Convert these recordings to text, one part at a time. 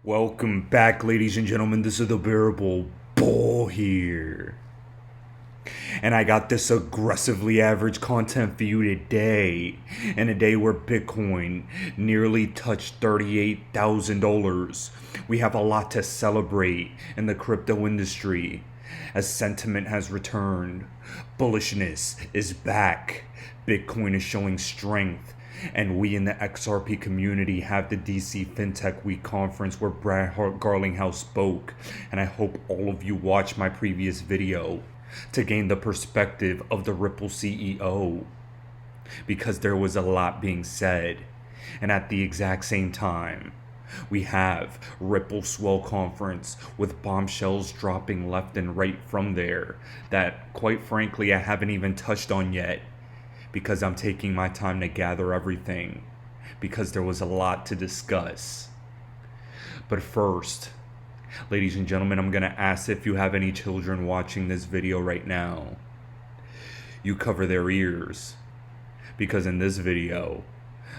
Welcome back, ladies and gentlemen. This is the Bearable Bull here. And I got this aggressively average content for you today. In a day where Bitcoin nearly touched $38,000. We have a lot to celebrate in the crypto industry as sentiment has returned. Bullishness is back. Bitcoin is showing strength. And we in the XRP community have the DC FinTech Week conference where Garlinghouse spoke. And I hope all of you watched my previous video to gain the perspective of the Ripple CEO. Because there was a lot being said. And at the exact same time, we have Ripple Swell Conference with bombshells dropping left and right from there that, quite frankly, I haven't even touched on yet. Because I'm taking my time to gather everything, because there was a lot to discuss. But first, ladies and gentlemen, I'm going to ask if you have any children watching this video right now. You cover their ears, because in this video,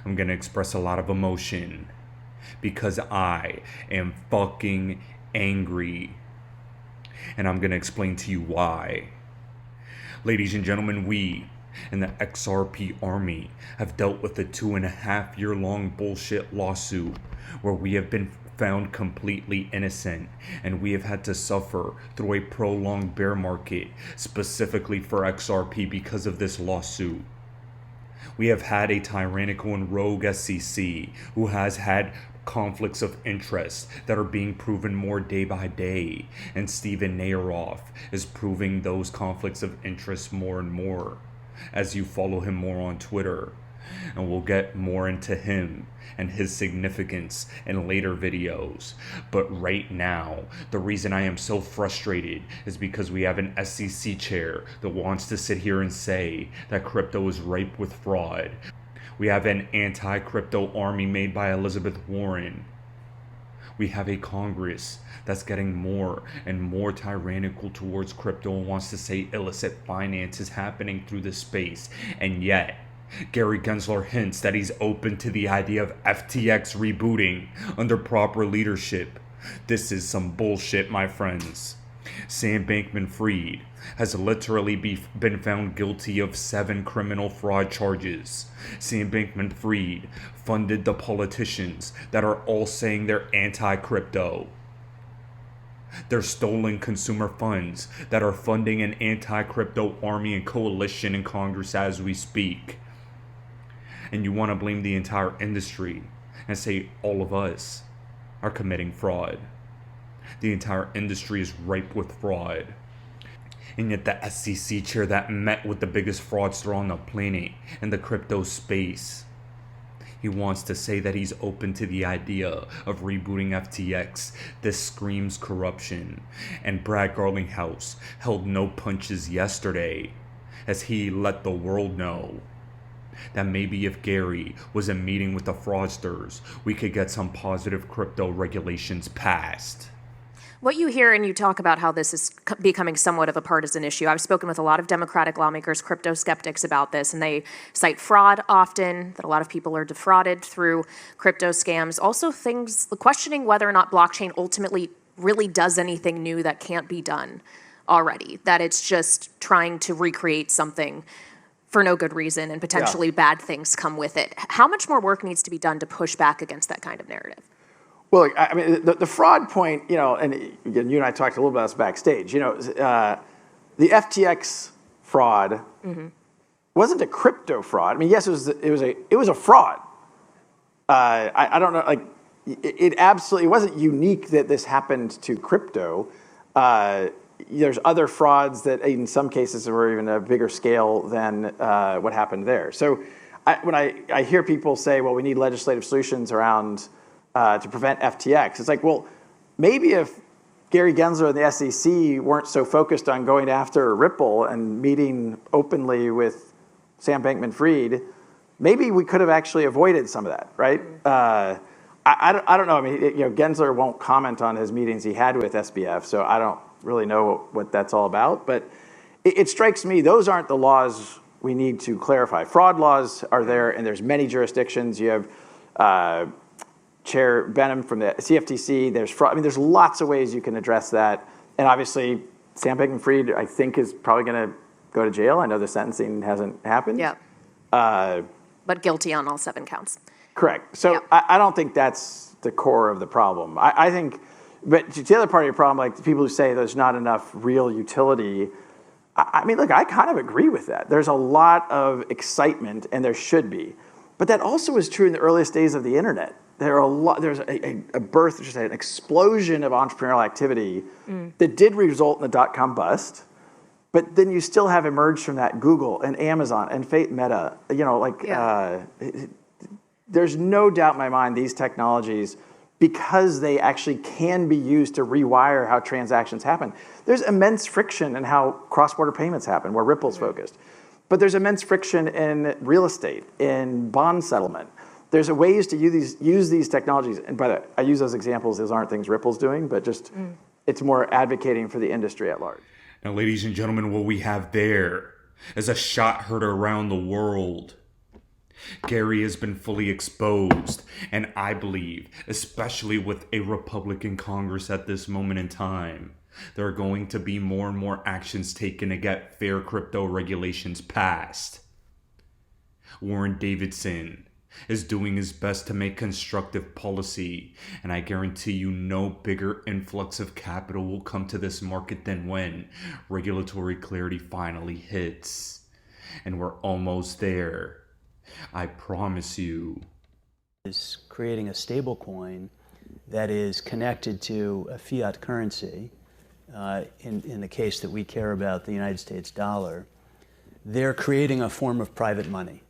I'm going to express a lot of emotion, because I am fucking angry. And I'm going to explain to you why. Ladies and gentlemen, we and the XRP army have dealt with a 2.5-year-long bullshit lawsuit where we have been found completely innocent and we have had to suffer through a prolonged bear market specifically for XRP because of this lawsuit. We have had a tyrannical and rogue SEC who has had conflicts of interest that are being proven more day by day, and Steven Nayeroff is proving those conflicts of interest more and more as you follow him more on Twitter. And we'll get more into him and his significance in later videos. But right now, the reason I am so frustrated is because we have an SEC chair that wants to sit here and say that crypto is ripe with fraud. We have an anti-crypto army made by Elizabeth Warren. We have a Congress that's getting more and more tyrannical towards crypto and wants to say illicit finance is happening through this space. And yet, Gary Gensler hints that he's open to the idea of FTX rebooting under proper leadership. This is some bullshit, my friends. Sam Bankman-Fried has literally been found guilty of 7 criminal fraud charges. Sam Bankman-Fried funded the politicians that are all saying they're anti-crypto. They're stolen consumer funds that are funding an anti-crypto army and coalition in Congress as we speak. And you want to blame the entire industry and say all of us are committing fraud. The entire industry is ripe with fraud. And yet the SEC chair that met with the biggest fraudster on the planet in the crypto space, he wants to say that he's open to the idea of rebooting FTX. This screams corruption. And Brad Garlinghouse held no punches yesterday as he let the world know that maybe if Gary was in meeting with the fraudsters, we could get some positive crypto regulations passed. What you hear, and you talk about how this is becoming somewhat of a partisan issue. I've spoken with a lot of Democratic lawmakers, crypto skeptics about this, and they cite fraud often, that a lot of people are defrauded through crypto scams. Also things, questioning whether or not blockchain ultimately really does anything new that can't be done already, that it's just trying to recreate something for no good reason and potentially bad things come with it. How much more work needs to be done to push back against that kind of narrative? Well, I mean, the fraud point, and again, you and I talked a little about this backstage. The FTX fraud wasn't a crypto fraud. I mean, yes, it was a fraud. I don't know, like it wasn't unique that this happened to crypto. There's other frauds that, in some cases, were even a bigger scale than what happened there. So, when I hear people say, "Well, we need legislative solutions around." To prevent FTX. It's like, well, maybe if Gary Gensler and the SEC weren't so focused on going after Ripple and meeting openly with Sam Bankman-Fried, maybe we could have actually avoided some of that, right? I don't know. I mean, Gensler won't comment on his meetings he had with SBF, so I don't really know what that's all about. But it strikes me those aren't the laws we need to clarify. Fraud laws are there, and there's many jurisdictions. You have Chair Benham from the CFTC. There's fraud. I mean, there's lots of ways you can address that. And obviously, Sam Bankman-Fried, I think, is probably going to go to jail. I know the sentencing hasn't happened. Yeah. But guilty on all 7 counts. Correct. So I don't think that's the core of the problem. I think, but to the other part of your problem, like the people who say there's not enough real utility, I mean, look, I kind of agree with that. There's a lot of excitement, and there should be. But that also was true in the earliest days of the internet. There's a birth, just an explosion of entrepreneurial activity that did result in the dot-com bust. But then you still have emerged from that Google and Amazon and Meta. There's no doubt in my mind these technologies, because they actually can be used to rewire how transactions happen. There's immense friction in how cross-border payments happen, where Ripple's focused. But there's immense friction in real estate, in bond settlement. There's ways to use these technologies. And by the way, I use those examples. Those aren't things Ripple's doing, but just it's more advocating for the industry at large. Now, ladies and gentlemen, what we have there is a shot heard around the world. Gary has been fully exposed, and I believe, especially with a Republican Congress at this moment in time, there are going to be more and more actions taken to get fair crypto regulations passed. Warren Davidson is doing his best to make constructive policy, and I guarantee you no bigger influx of capital will come to this market than when regulatory clarity finally hits. And we're almost there. I promise you. Is creating a stable coin that is connected to a fiat currency, in the case that we care about, the United States dollar. They're creating a form of private money.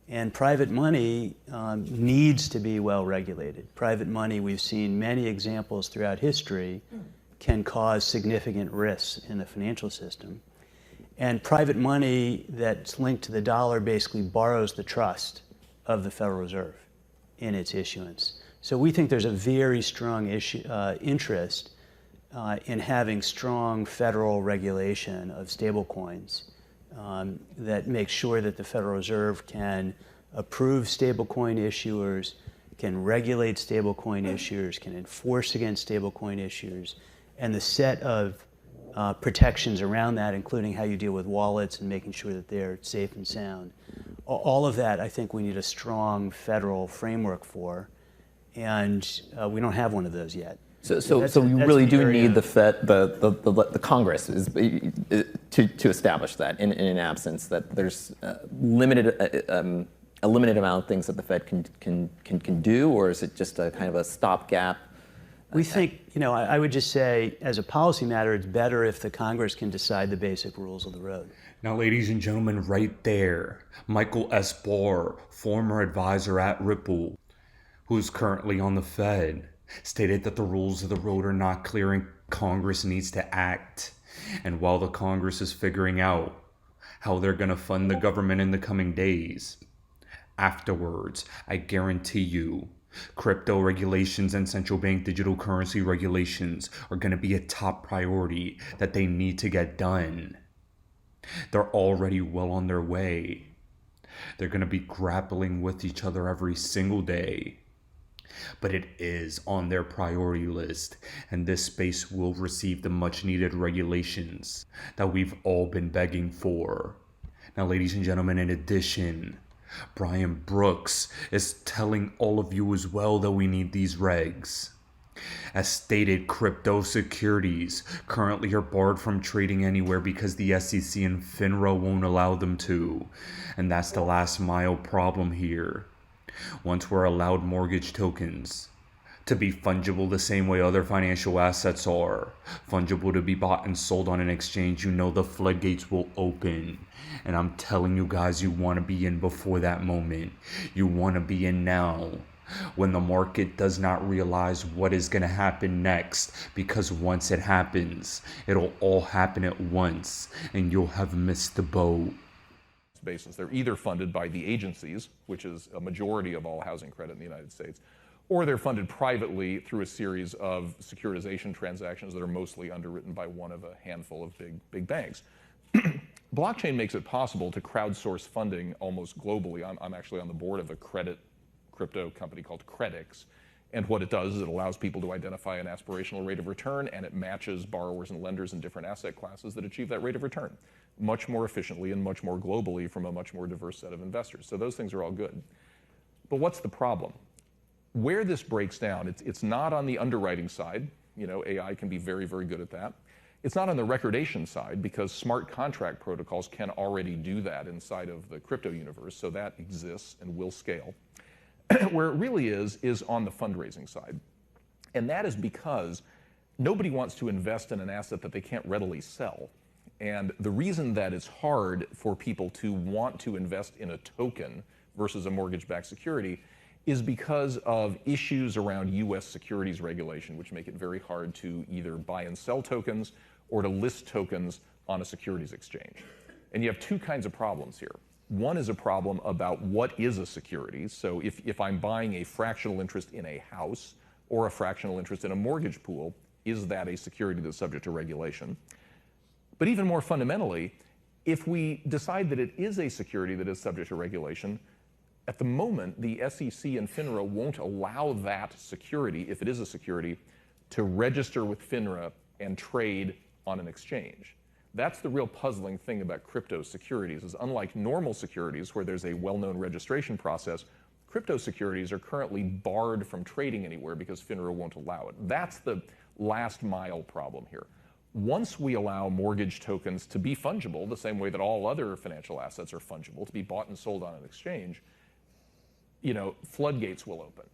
And private money needs to be well regulated. Private money, we've seen many examples throughout history, can cause significant risks in the financial system. And private money that's linked to the dollar basically borrows the trust of the Federal Reserve in its issuance. So we think there's a very strong interest in having strong federal regulation of stablecoins that makes sure that the Federal Reserve can approve stablecoin issuers, can regulate stablecoin issuers, can enforce against stablecoin issuers, and the set of protections around that, including how you deal with wallets and making sure that they're safe and sound. All of that, I think we need a strong federal framework for, and we don't have one of those yet. So you really do need the Fed, the Congress to establish that. In an absence, that there's a limited amount of things that the Fed can do, or is it just a kind of a stopgap? We think, I would just say, as a policy matter, it's better if the Congress can decide the basic rules of the road. Now, ladies and gentlemen, right there, Michael S. Barr, former advisor at Ripple, who's currently on the Fed, stated that the rules of the road are not clear and Congress needs to act. And while the Congress is figuring out how they're going to fund the government in the coming days, afterwards, I guarantee you, crypto regulations and central bank digital currency regulations are going to be a top priority that they need to get done. They're already well on their way. They're going to be grappling with each other every single day. But it is on their priority list, and this space will receive the much needed regulations that we've all been begging for. Now, ladies and gentlemen, in addition, Brian Brooks is telling all of you as well that we need these regs. As stated, crypto securities currently are barred from trading anywhere because the SEC and FINRA won't allow them to. And that's the last mile problem here. Once we're allowed mortgage tokens to be fungible the same way other financial assets are, fungible to be bought and sold on an exchange, the floodgates will open. And I'm telling you guys, you want to be in before that moment. You want to be in now, when the market does not realize what is going to happen next, because once it happens, it'll all happen at once, and you'll have missed the boat. Basis. They're either funded by the agencies, which is a majority of all housing credit in the United States, or they're funded privately through a series of securitization transactions that are mostly underwritten by one of a handful of big banks. Blockchain makes it possible to crowdsource funding almost globally. I'm actually on the board of a crypto company called Regs, And what it does is it allows people to identify an aspirational rate of return, and it matches borrowers and lenders in different asset classes that achieve that rate of return much more efficiently and much more globally from a much more diverse set of investors. So those things are all good. But what's the problem? Where this breaks down, it's not on the underwriting side. You know, AI can be very, very good at that. It's not on the recordation side, because smart contract protocols can already do that inside of the crypto universe, so that exists and will scale. Where it really is on the fundraising side. And that is because nobody wants to invest in an asset that they can't readily sell. And the reason that it's hard for people to want to invest in a token versus a mortgage-backed security is because of issues around US securities regulation, which make it very hard to either buy and sell tokens or to list tokens on a securities exchange. And you have two kinds of problems here. One is a problem about what is a security. So if I'm buying a fractional interest in a house or a fractional interest in a mortgage pool, is that a security that's subject to regulation? But even more fundamentally, if we decide that it is a security that is subject to regulation, at the moment, the SEC and FINRA won't allow that security, if it is a security, to register with FINRA and trade on an exchange. That's the real puzzling thing about crypto securities, is unlike normal securities where there's a well-known registration process, crypto securities are currently barred from trading anywhere because FINRA won't allow it. That's the last mile problem here. Once we allow mortgage tokens to be fungible, the same way that all other financial assets are fungible, to be bought and sold on an exchange, you know, floodgates will open.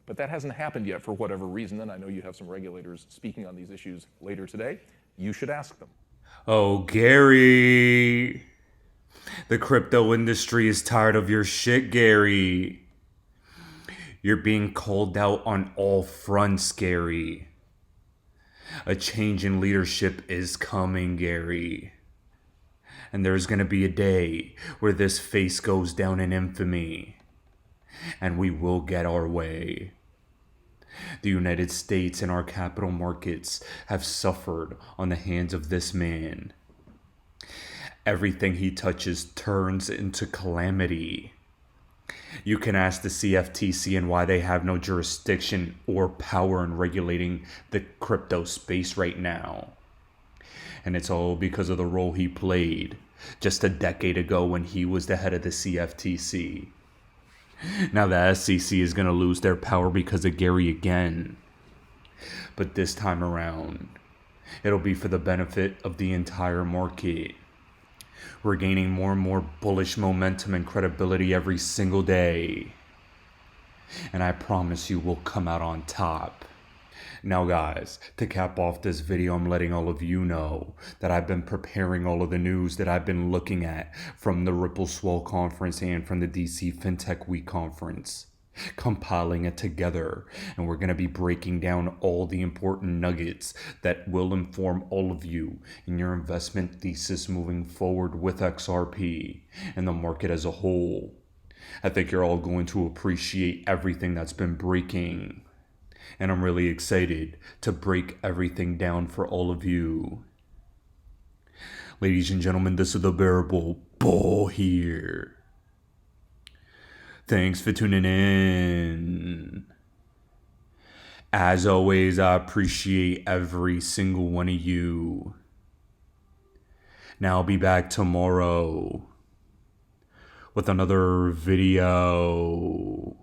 But that hasn't happened yet for whatever reason, and I know you have some regulators speaking on these issues later today. You should ask them. Oh, Gary. The crypto industry is tired of your shit, Gary. You're being called out on all fronts, Gary. A change in leadership is coming, Gary. And there's gonna be a day where this face goes down in infamy. And we will get our way. The United States and our capital markets have suffered on the hands of this man. Everything he touches turns into calamity. You can ask the CFTC and why they have no jurisdiction or power in regulating the crypto space right now. And it's all because of the role he played just a decade ago when he was the head of the CFTC. Now the SEC is going to lose their power because of Gary again. But this time around, it'll be for the benefit of the entire market. We're gaining more and more bullish momentum and credibility every single day. And I promise you we'll come out on top. Now guys, to cap off this video, I'm letting all of you know that I've been preparing all of the news that I've been looking at from the Ripple Swell conference and from the DC FinTech Week conference. Compiling it together, and we're going to be breaking down all the important nuggets that will inform all of you in your investment thesis moving forward with XRP and the market as a whole. I think you're all going to appreciate everything that's been breaking, and I'm really excited to break everything down for all of you. Ladies and gentlemen, this is the Bearable Bull here. Thanks for tuning in. As always, I appreciate every single one of you. Now I'll be back tomorrow with another video.